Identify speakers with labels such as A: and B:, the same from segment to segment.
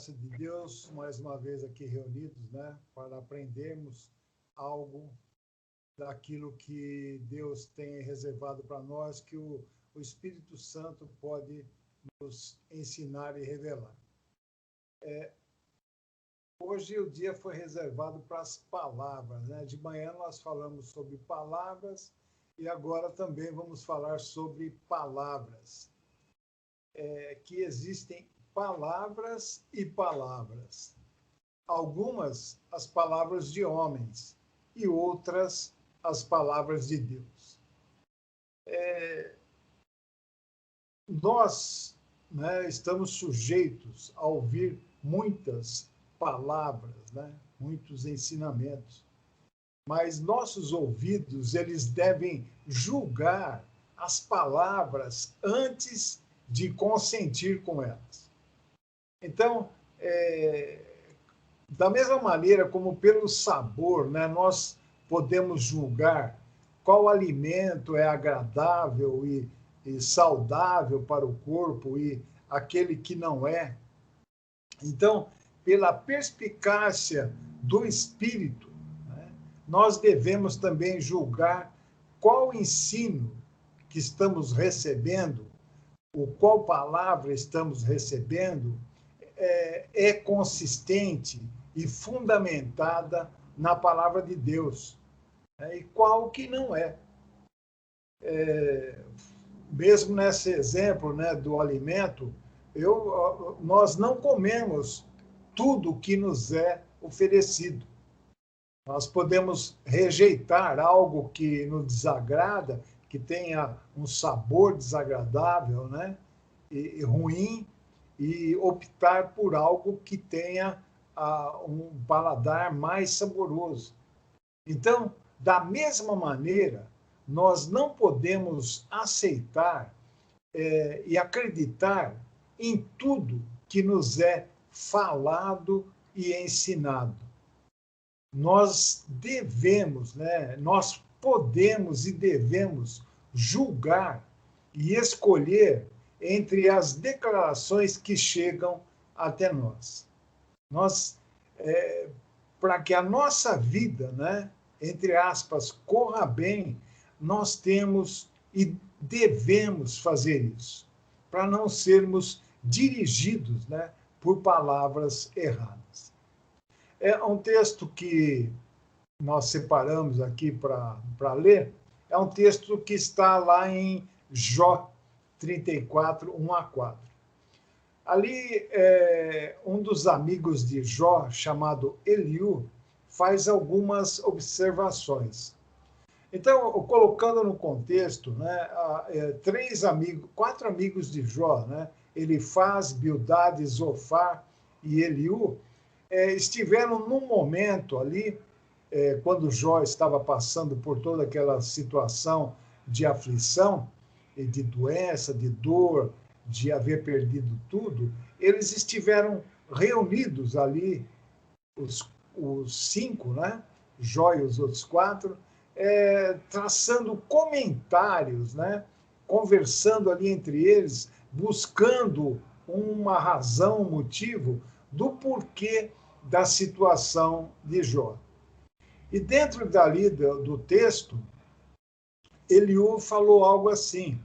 A: graça de Deus, mais uma vez aqui reunidos, né, para aprendermos algo daquilo que Deus tem reservado para nós, que o Espírito Santo pode nos ensinar e revelar. Hoje o dia foi reservado para as palavras, né? De manhã nós falamos sobre palavras e agora também vamos falar sobre palavras. Que existem palavras e palavras. Algumas as palavras de homens e outras as palavras de Deus. Nós, né, estamos sujeitos a ouvir muitas palavras, né, muitos ensinamentos, mas nossos ouvidos eles devem julgar as palavras antes de consentir com elas. Então, da mesma maneira como pelo sabor, né, nós podemos julgar qual alimento é agradável e saudável para o corpo e aquele que não é. Então, pela perspicácia do espírito, né, nós devemos também julgar qual ensino que estamos recebendo, ou qual palavra estamos recebendo, é consistente e fundamentada na palavra de Deus, né? E qual que não é. Mesmo nesse exemplo, né, do alimento, nós não comemos tudo que nos é oferecido. Nós podemos rejeitar algo que nos desagrada, que tenha um sabor desagradável, né, e ruim, e optar por algo que tenha um paladar mais saboroso. Então, da mesma maneira, nós não podemos aceitar e acreditar em tudo que nos é falado e ensinado. Nós devemos, né, nós podemos e devemos julgar e escolher entre as declarações que chegam até nós. Para que a nossa vida, né, entre aspas, corra bem, nós temos e devemos fazer isso, para não sermos dirigidos, né, por palavras erradas. É um texto que nós separamos aqui para ler, é um texto que está lá em Jó 34, 1 a 4. Ali, um dos amigos de Jó, chamado Eliú, faz algumas observações. Então, colocando no contexto, né, quatro amigos de Jó, né, Elifaz, Bildade, Zofar e Eliú, estiveram num momento ali, quando Jó estava passando por toda aquela situação de aflição, de doença, de dor, de haver perdido tudo, eles estiveram reunidos ali, os cinco, né? Jó e os outros quatro, traçando comentários, né? Conversando ali entre eles, buscando uma razão, um motivo do porquê da situação de Jó. E dentro dali do texto, Eliú falou algo assim: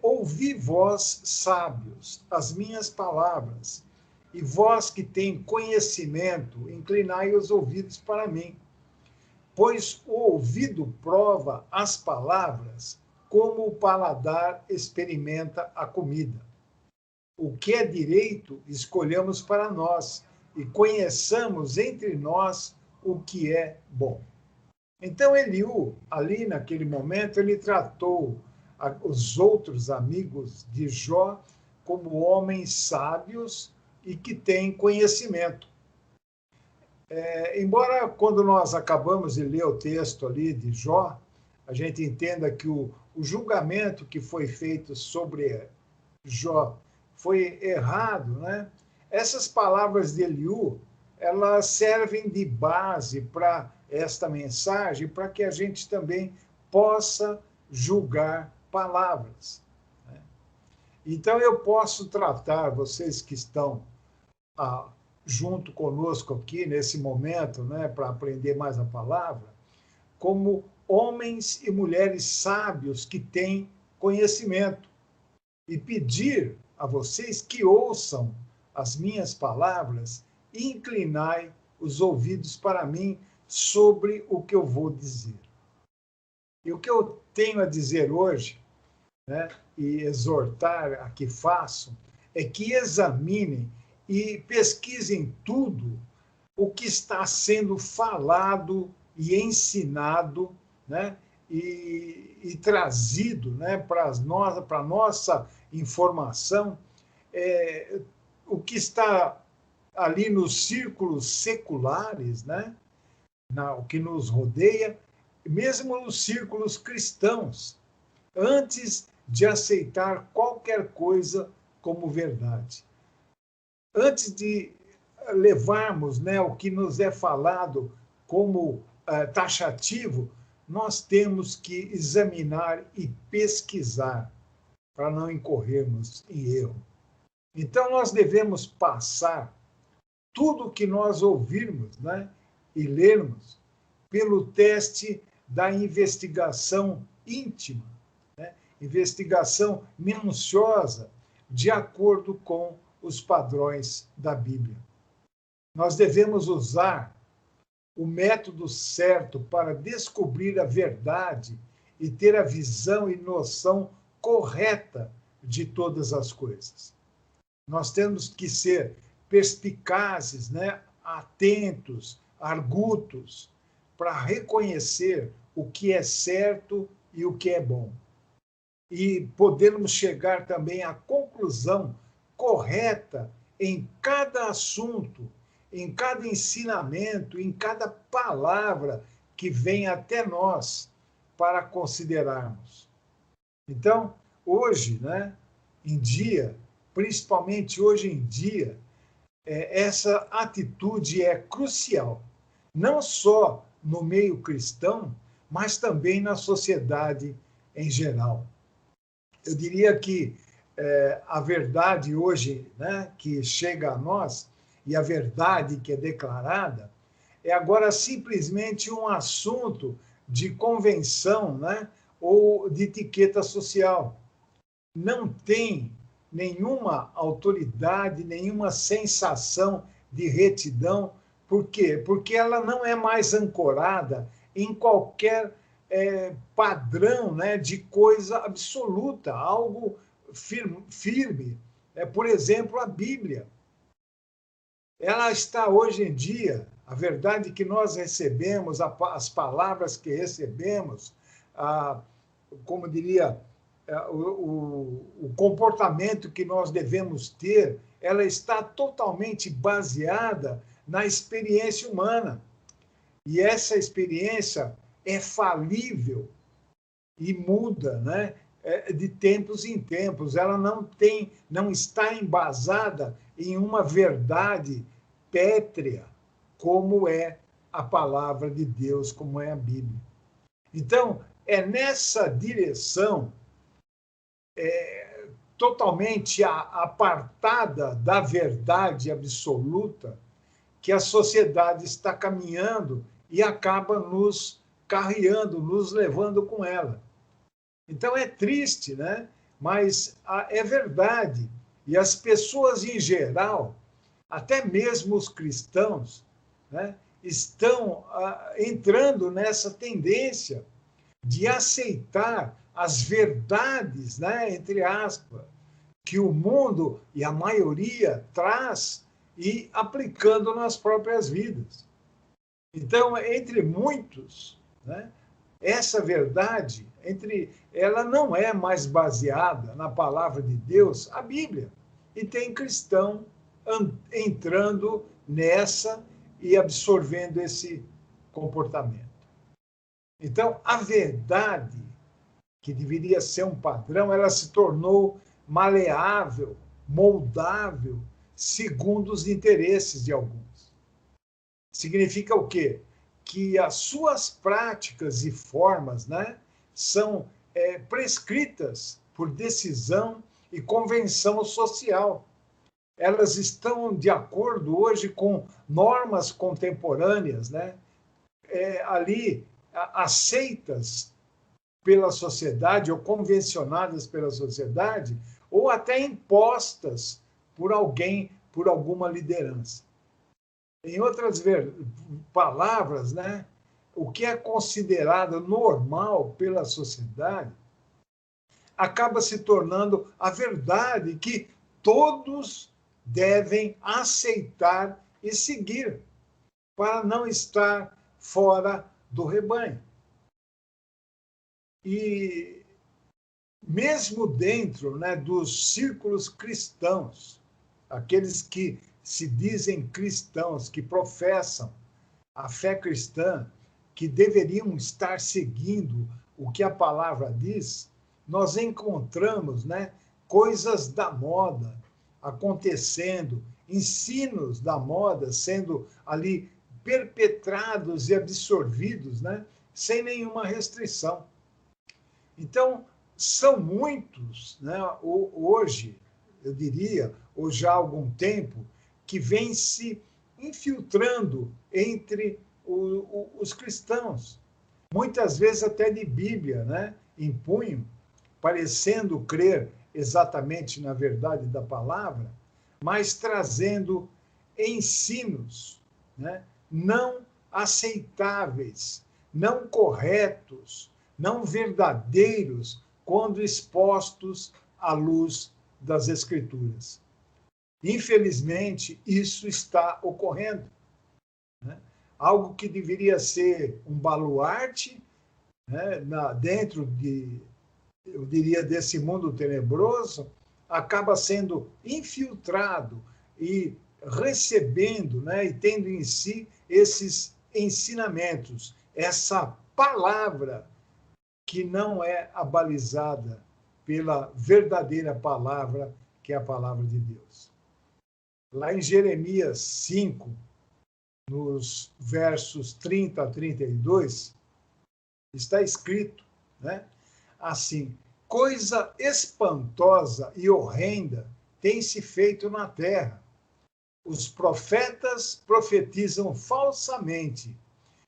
A: ouvi vós, sábios, as minhas palavras, e vós que tem conhecimento, inclinai os ouvidos para mim. Pois o ouvido prova as palavras, como o paladar experimenta a comida. O que é direito, escolhamos para nós, e conheçamos entre nós o que é bom. Então, Eliú, ali naquele momento, ele tratou os outros amigos de Jó como homens sábios e que têm conhecimento. Embora, quando nós acabamos de ler o texto ali de Jó, a gente entenda que o julgamento que foi feito sobre Jó foi errado, né? Essas palavras de Eliú, elas servem de base para esta mensagem, para que a gente também possa julgar palavras, né? Então, eu posso tratar vocês que estão junto conosco aqui, nesse momento, né, para aprender mais a palavra, como homens e mulheres sábios que têm conhecimento, e pedir a vocês que ouçam as minhas palavras e inclinai os ouvidos para mim sobre o que eu vou dizer. E o que eu tenho a dizer hoje, né, e exortar a que façam, é que examinem e pesquisem tudo o que está sendo falado e ensinado, né, e trazido, né, para a nossa informação, o que está ali nos círculos seculares, né, o que nos rodeia, mesmo nos círculos cristãos, antes de aceitar qualquer coisa como verdade. Antes de levarmos, né, o que nos é falado como taxativo, nós temos que examinar e pesquisar para não incorrermos em erro. Então, nós devemos passar tudo o que nós ouvirmos, né, e lermos pelo teste da investigação íntima, né, investigação minuciosa, de acordo com os padrões da Bíblia. Nós devemos usar o método certo para descobrir a verdade e ter a visão e noção correta de todas as coisas. Nós temos que ser perspicazes, né? Atentos, argutos, para reconhecer o que é certo e o que é bom. E podermos chegar também à conclusão correta em cada assunto, em cada ensinamento, em cada palavra que vem até nós para considerarmos. Então, hoje, né, em dia, principalmente hoje em dia, essa atitude é crucial, não só no meio cristão, mas também na sociedade em geral. Eu diria que a verdade hoje, né, que chega a nós, e a verdade que é declarada, é agora simplesmente um assunto de convenção, né, ou de etiqueta social. Não tem nenhuma autoridade, nenhuma sensação de retidão. Por quê? Porque ela não é mais ancorada em qualquer padrão, né, de coisa absoluta, algo firme. Por exemplo, a Bíblia. Ela está hoje em dia, a verdade que nós recebemos, as palavras que recebemos, como diria, o comportamento que nós devemos ter, ela está totalmente baseada na experiência humana. E essa experiência é falível e muda, né, de tempos em tempos. Ela não está embasada em uma verdade pétrea, como é a palavra de Deus, como é a Bíblia. Então, é nessa direção totalmente apartada da verdade absoluta que a sociedade está caminhando e acaba nos carreando, nos levando com ela. Então é triste, né? Mas é verdade. E as pessoas em geral, até mesmo os cristãos, né, estão entrando nessa tendência de aceitar as verdades, né, entre aspas, que o mundo e a maioria traz e aplicando nas próprias vidas. Então, entre muitos, né, essa verdade, ela não é mais baseada na palavra de Deus, a Bíblia. E tem cristão entrando nessa e absorvendo esse comportamento. Então, a verdade, que deveria ser um padrão, ela se tornou maleável, moldável, segundo os interesses de alguns. Significa o quê? Que as suas práticas e formas, né, são prescritas por decisão e convenção social. elas estão de acordo hoje com normas contemporâneas, né? Ali aceitas pela sociedade ou convencionadas pela sociedade, ou até impostas por alguém, por alguma liderança. Em outras palavras, né, o que é considerado normal pela sociedade acaba se tornando a verdade que todos devem aceitar e seguir, para não estar fora do rebanho. E mesmo dentro, né, dos círculos cristãos, aqueles que se dizem cristãos, que professam a fé cristã, que deveriam estar seguindo o que a palavra diz, nós encontramos, né, coisas da moda acontecendo, ensinos da moda sendo ali perpetrados e absorvidos, né, sem nenhuma restrição. Então, são muitos, né, hoje, eu diria, ou já há algum tempo, que vem se infiltrando entre os cristãos, muitas vezes até de Bíblia, né, em punho, parecendo crer exatamente na verdade da palavra, mas trazendo ensinos, né, não aceitáveis, não corretos, não verdadeiros, quando expostos à luz das Escrituras. Infelizmente, isso está ocorrendo, né? Algo que deveria ser um baluarte, né, dentro eu diria, desse mundo tenebroso, acaba sendo infiltrado e recebendo, né, e tendo em si esses ensinamentos, essa palavra que não é abalizada pela verdadeira palavra, que é a palavra de Deus. Lá em Jeremias 5, nos versos 30 a 32, está escrito, né, assim: coisa espantosa e horrenda tem se feito na terra. Os profetas profetizam falsamente,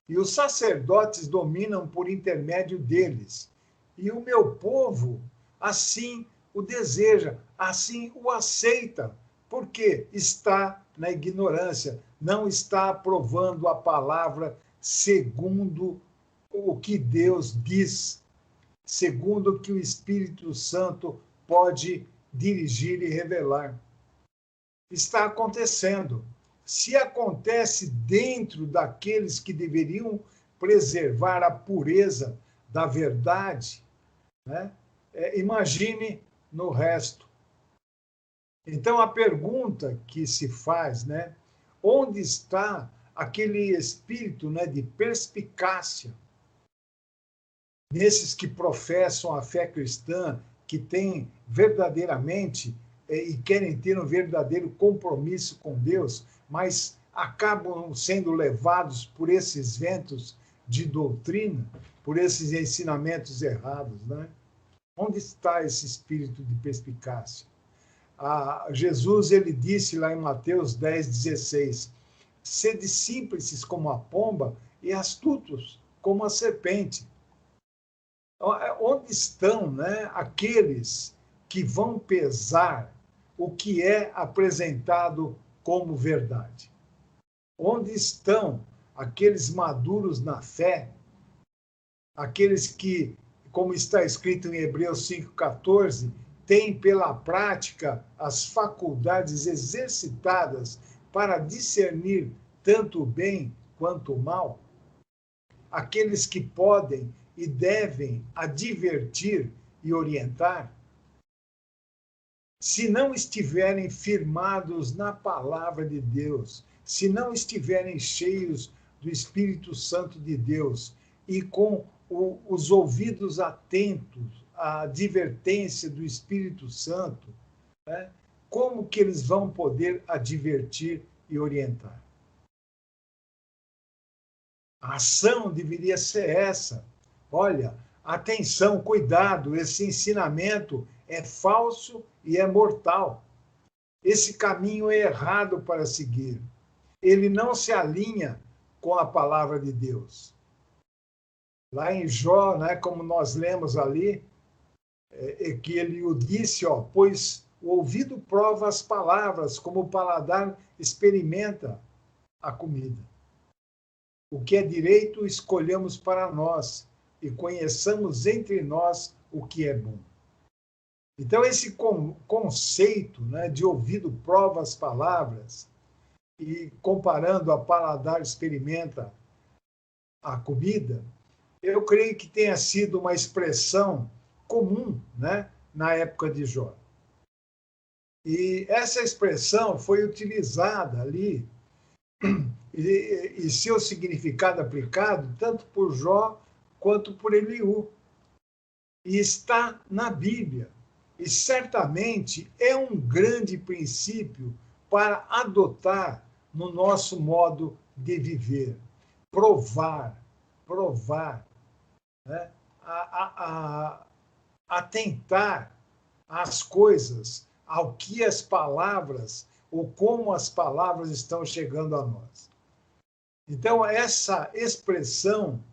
A: e os sacerdotes dominam por intermédio deles. E o meu povo assim o deseja, assim o aceita, porque está na ignorância, não está aprovando a palavra segundo o que Deus diz, segundo o que o Espírito Santo pode dirigir e revelar. Está acontecendo. Se acontece dentro daqueles que deveriam preservar a pureza da verdade, né? Imagine no resto. Então, a pergunta que se faz, né? Onde está aquele espírito, né, de perspicácia nesses que professam a fé cristã, que têm verdadeiramente e querem ter um verdadeiro compromisso com Deus, mas acabam sendo levados por esses ventos de doutrina, por esses ensinamentos errados, né? Onde está esse espírito de perspicácia? Jesus, ele disse lá em Mateus 10:16, sede simples como a pomba e astutos como a serpente. Onde estão, né, aqueles que vão pesar o que é apresentado como verdade? Onde estão aqueles maduros na fé, aqueles que, como está escrito em Hebreus 5,14, têm pela prática as faculdades exercitadas para discernir tanto o bem quanto o mal? Aqueles que podem e devem advertir e orientar? Se não estiverem firmados na palavra de Deus, se não estiverem cheios do Espírito Santo de Deus e com os ouvidos atentos à advertência do Espírito Santo, né, como que eles vão poder advertir e orientar? A ação deveria ser essa. Olha, atenção, cuidado, esse ensinamento é falso e é mortal. esse caminho é errado para seguir. Ele não se alinha com a palavra de Deus. Lá em Jó, né, como nós lemos ali, que ele o disse, pois o ouvido prova as palavras, como o paladar experimenta a comida. O que é direito, escolhamos para nós, e conheçamos entre nós o que é bom. Então, esse conceito, né, de ouvido prova as palavras, e comparando a paladar experimenta a comida, eu creio que tenha sido uma expressão comum, né, na época de Jó. E essa expressão foi utilizada ali, e seu significado aplicado tanto por Jó quanto por Eliú. E está na Bíblia. E certamente é um grande princípio para adotar no nosso modo de viver. Provar, né? Atentar às coisas, ao que as palavras, ou como as palavras estão chegando a nós. Então, essa expressão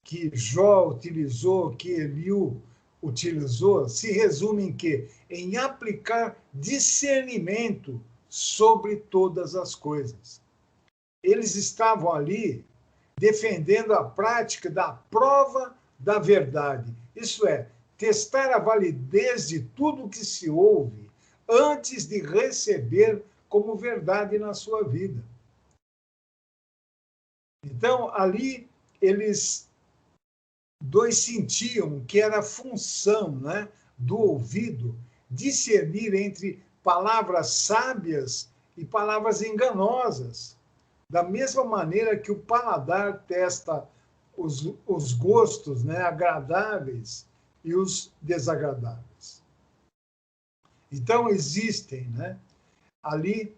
A: que Jó utilizou, que Eliú utilizou, se resume em quê? Em aplicar discernimento sobre todas as coisas. Eles estavam ali defendendo a prática da prova da verdade. Isso é, testar a validez de tudo que se ouve antes de receber como verdade na sua vida. Então, ali, eles dois sentiam que era a função, né, do ouvido discernir entre palavras sábias e palavras enganosas, da mesma maneira que o paladar testa os gostos, né, agradáveis e os desagradáveis. Então, existem, né, ali,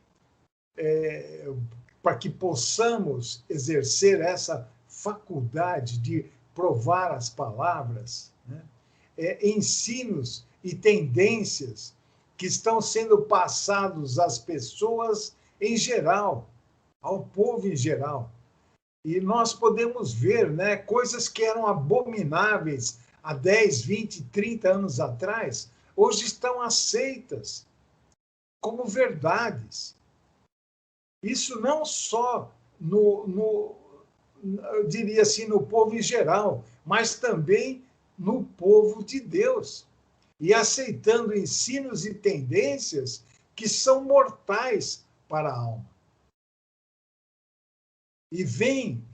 A: para que possamos exercer essa faculdade de provar as palavras, né, ensinos e tendências que estão sendo passados às pessoas em geral, ao povo em geral. E nós podemos ver, né, coisas que eram abomináveis há 10, 20, 30 anos atrás, hoje estão aceitas como verdades. Isso não só eu diria assim, no povo em geral, mas também no povo de Deus. E aceitando ensinos e tendências que são mortais para a alma. E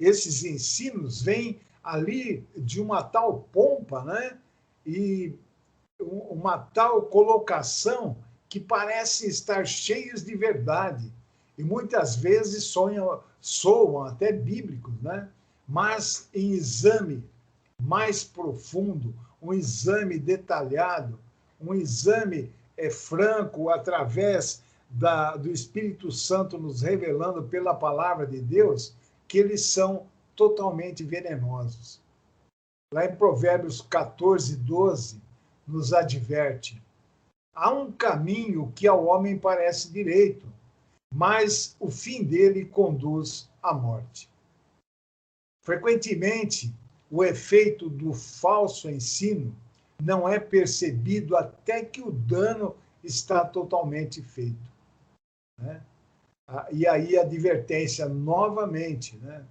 A: esses ensinos vêm ali de uma tal pompa, né? E uma tal colocação que parecem estar cheios de verdade. E muitas vezes soam até bíblicos, né? Mas em exame mais profundo, um exame detalhado, um exame franco, através do Espírito Santo nos revelando pela palavra de Deus, que eles são totalmente venenosos. Lá em Provérbios 14, 12, nos adverte: há um caminho que ao homem parece direito, mas o fim dele conduz à morte. Frequentemente, o efeito do falso ensino não é percebido até que o dano está totalmente feito, né? E aí a advertência novamente, né?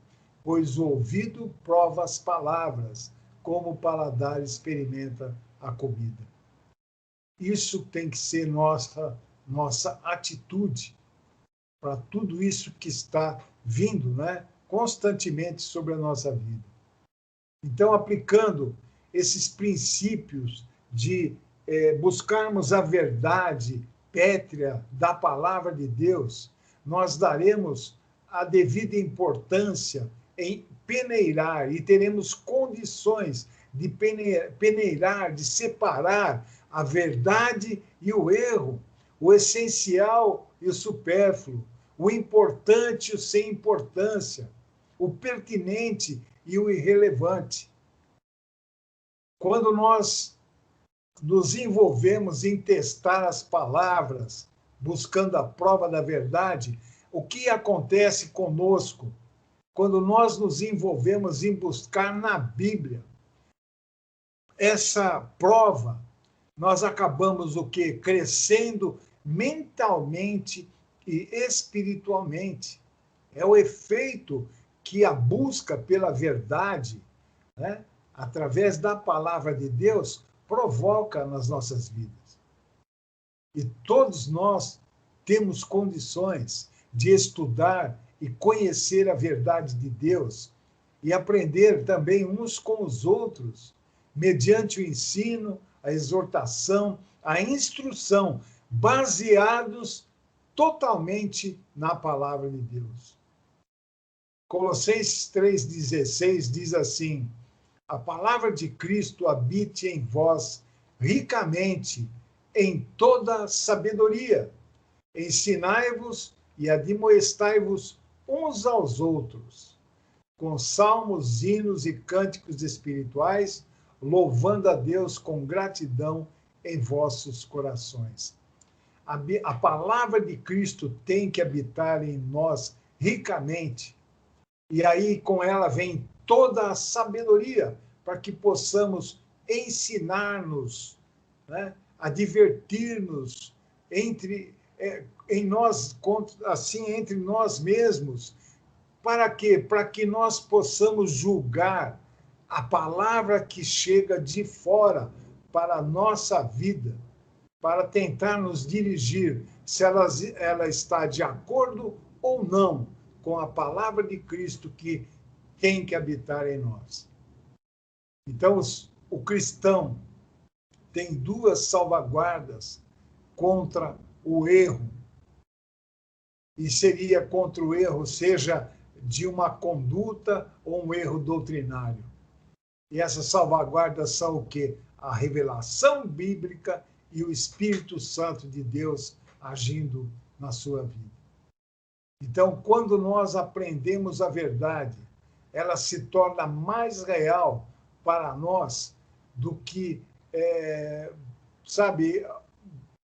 A: Pois o ouvido prova as palavras, como o paladar experimenta a comida. Isso tem que ser nossa atitude para tudo isso que está vindo, né, constantemente sobre a nossa vida. Então, aplicando esses princípios de buscarmos a verdade pétrea da palavra de Deus, nós daremos a devida importância em peneirar e teremos condições de peneirar, de separar a verdade e o erro, o essencial e o supérfluo, o importante e o sem importância, o pertinente e o irrelevante. Quando nós nos envolvemos em testar as palavras buscando a prova da verdade, o que acontece conosco quando nós nos envolvemos em buscar na Bíblia essa prova? Nós acabamos o quê? Crescendo mentalmente e espiritualmente. É o efeito que a busca pela verdade, né, através da palavra de Deus, provoca nas nossas vidas. E todos nós temos condições de estudar e conhecer a verdade de Deus e aprender também uns com os outros, mediante o ensino, a exortação, a instrução, baseados totalmente na palavra de Deus. Colossenses 3,16 diz assim: a palavra de Cristo habite em vós ricamente, em toda sabedoria. Ensinai-vos e admoestai-vos uns aos outros, com salmos, hinos e cânticos espirituais, louvando a Deus com gratidão em vossos corações. A palavra de Cristo tem que habitar em nós ricamente, e aí com ela vem toda a sabedoria, para que possamos ensinar-nos, né, a divertir-nos em nós, assim, entre nós mesmos. Para quê? Para que nós possamos julgar a palavra que chega de fora para a nossa vida, para tentar nos dirigir se ela está de acordo ou não com a palavra de Cristo que tem que habitar em nós. Então, o cristão tem duas salvaguardas contra o erro. E seria contra o erro, seja de uma conduta ou um erro doutrinário. E essas salvaguardas são o quê? A revelação bíblica e o Espírito Santo de Deus agindo na sua vida. Então, quando nós aprendemos a verdade, ela se torna mais real para nós do que,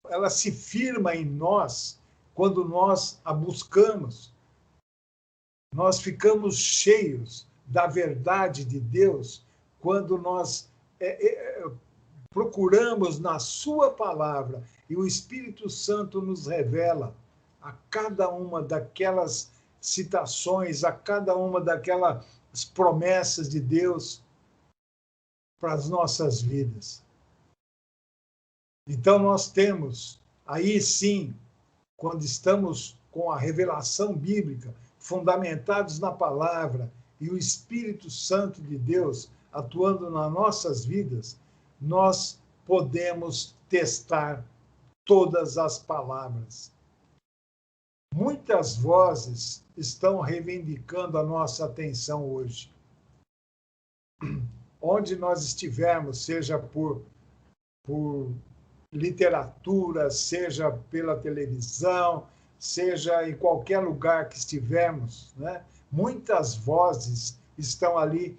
A: ela se firma em nós quando nós a buscamos. Nós ficamos cheios da verdade de Deus quando nós procuramos na sua palavra e o Espírito Santo nos revela a cada uma daquelas citações, a cada uma daquelas promessas de Deus para as nossas vidas. Então nós temos, aí sim, quando estamos com a revelação bíblica, fundamentados na palavra e o Espírito Santo de Deus atuando nas nossas vidas, nós podemos testar todas as palavras. Muitas vozes estão reivindicando a nossa atenção hoje. Onde nós estivermos, seja por literatura, seja pela televisão, seja em qualquer lugar que estivermos, né? Muitas vozes estão ali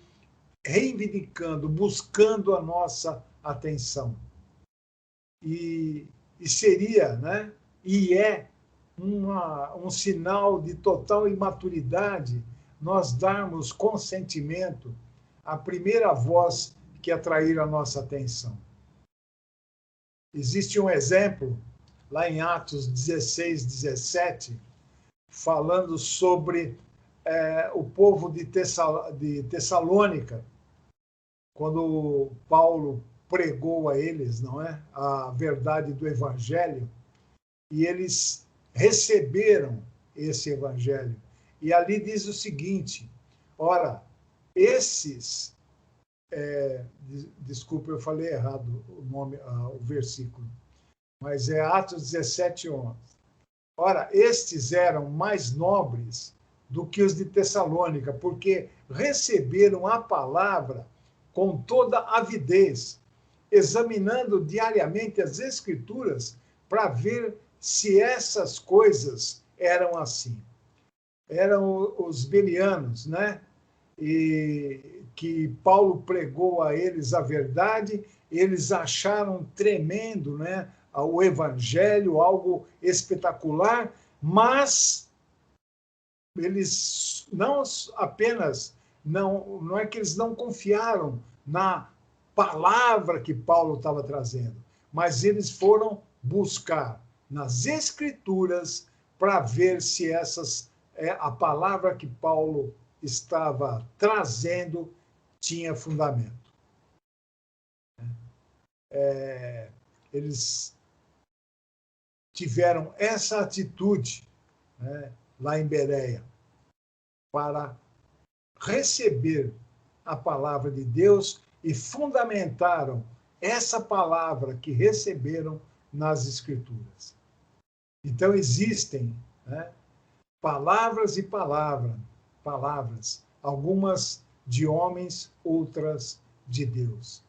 A: reivindicando, buscando a nossa atenção. E seria, né? E é um sinal de total imaturidade nós darmos consentimento à primeira voz que atrair a nossa atenção. Existe um exemplo, lá em Atos 16, 17, falando sobre o povo de Tessalônica, quando Paulo pregou a eles, não é, a verdade do Evangelho, e eles receberam esse Evangelho. E ali diz o seguinte: ora, esses... desculpa, eu falei errado o versículo, mas é Atos 17, 11. Ora, estes eram mais nobres do que os de Tessalônica, porque receberam a palavra com toda avidez, examinando diariamente as Escrituras para ver se essas coisas eram assim. Eram os bereanos, né? E que Paulo pregou a eles a verdade, eles acharam tremendo, né, o evangelho, algo espetacular, mas eles não apenas, não é que eles não confiaram na palavra que Paulo estava trazendo, mas eles foram buscar nas Escrituras para ver se a palavra que Paulo estava trazendo tinha fundamento. Eles tiveram essa atitude, né, lá em Bereia, para receber a palavra de Deus e fundamentaram essa palavra que receberam nas Escrituras. Então, existem, né, palavras e palavras, algumas de homens, outras de Deus.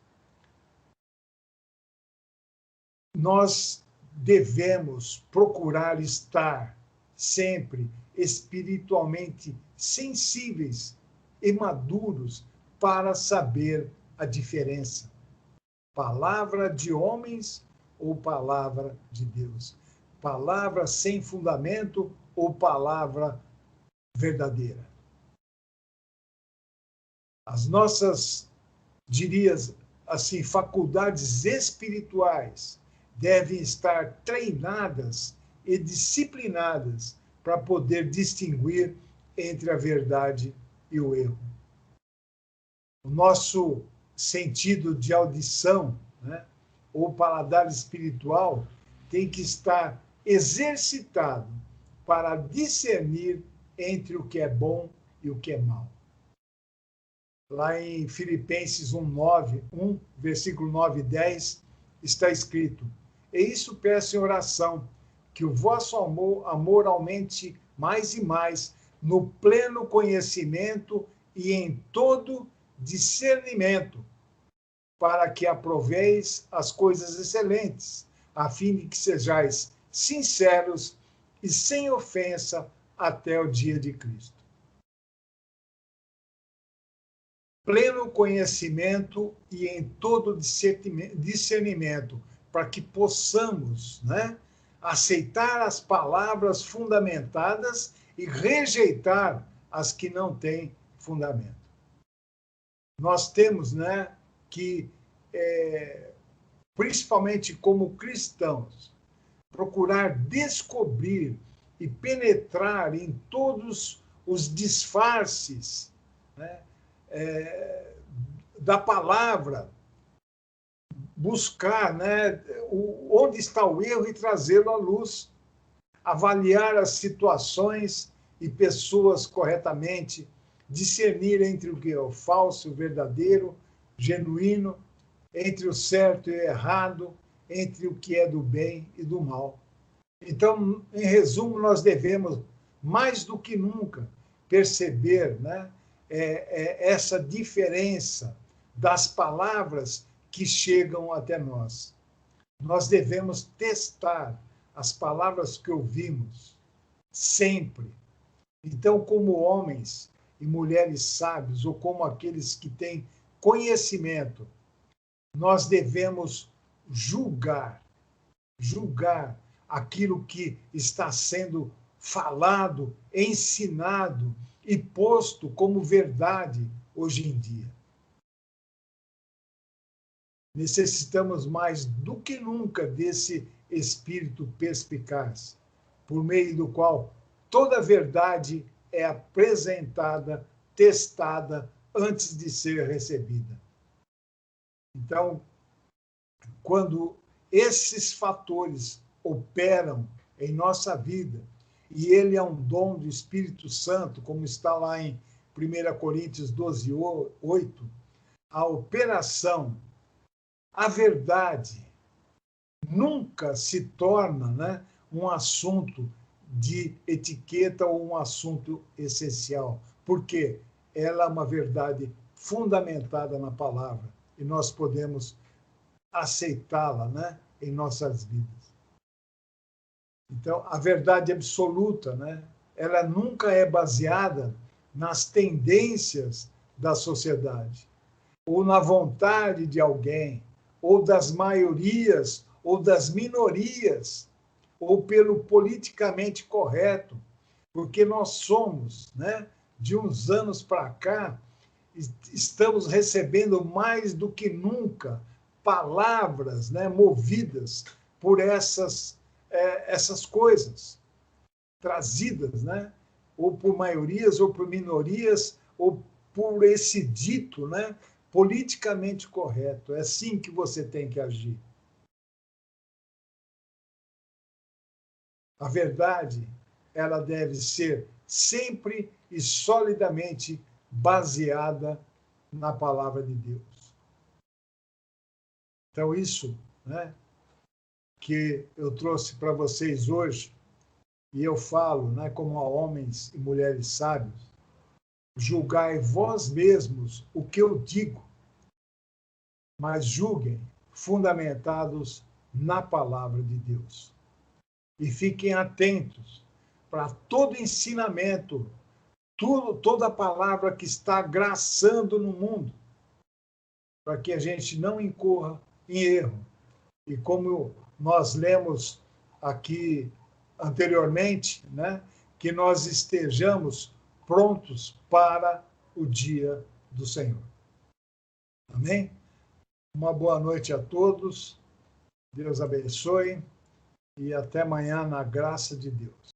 A: Nós devemos procurar estar sempre espiritualmente sensíveis e maduros para saber a diferença. Palavra de homens ou palavra de Deus? Palavra sem fundamento ou palavra verdadeira? As nossas, diria assim, faculdades espirituais devem estar treinadas e disciplinadas para poder distinguir entre a verdade e o erro. O nosso sentido de audição, né, ou paladar espiritual, tem que estar exercitado para discernir entre o que é bom e o que é mal. Lá em Filipenses 1, versículo 9 e 10, está escrito: "E isso peço em oração, que o vosso amor aumente mais e mais, no pleno conhecimento e em todo discernimento, para que aproveis as coisas excelentes, a fim de que sejais sinceros e sem ofensa até o dia de Cristo." Pleno conhecimento e em todo discernimento, para que possamos, né, aceitar as palavras fundamentadas e rejeitar as que não têm fundamento. Nós temos, né, que, principalmente como cristãos, procurar descobrir e penetrar em todos os disfarces, né, da palavra, buscar, né, onde está o erro e trazê-lo à luz, avaliar as situações e pessoas corretamente, discernir entre o que é o falso e o verdadeiro, genuíno, entre o certo e o errado, entre o que é do bem e do mal. Então, em resumo, nós devemos, mais do que nunca, perceber, né, essa diferença das palavras que chegam até nós. Nós devemos testar as palavras que ouvimos sempre. Então, como homens e mulheres sábios, ou como aqueles que têm conhecimento, nós devemos julgar aquilo que está sendo falado, ensinado e posto como verdade hoje em dia. Necessitamos mais do que nunca desse espírito perspicaz, por meio do qual toda a verdade é apresentada, testada, antes de ser recebida. Então, quando esses fatores operam em nossa vida, e ele é um dom do Espírito Santo, como está lá em 1 Coríntios 12, 8, a operação, a verdade, nunca se torna, né, um assunto de etiqueta ou um assunto essencial, porque ela é uma verdade fundamentada na palavra, e nós podemos aceitá-la, né, em nossas vidas. Então, a verdade absoluta, né, ela nunca é baseada nas tendências da sociedade, ou na vontade de alguém, ou das maiorias, ou das minorias, ou pelo politicamente correto, porque nós somos, né, de uns anos para cá, estamos recebendo mais do que nunca palavras, né, movidas por essas coisas trazidas, né, ou por maiorias ou por minorias ou por esse dito, né, politicamente correto. É assim que você tem que agir. A verdade, ela deve ser sempre e solidamente baseada na palavra de Deus. Então, isso, né, que eu trouxe para vocês hoje, e eu falo, né, como a homens e mulheres sábios, julgai vós mesmos o que eu digo, mas julguem fundamentados na palavra de Deus. E fiquem atentos para todo ensinamento, toda palavra que está graçando no mundo, para que a gente não incorra em erro. E como nós lemos aqui anteriormente, né, que nós estejamos prontos para o dia do Senhor. Amém? Uma boa noite a todos, Deus abençoe e até amanhã na graça de Deus.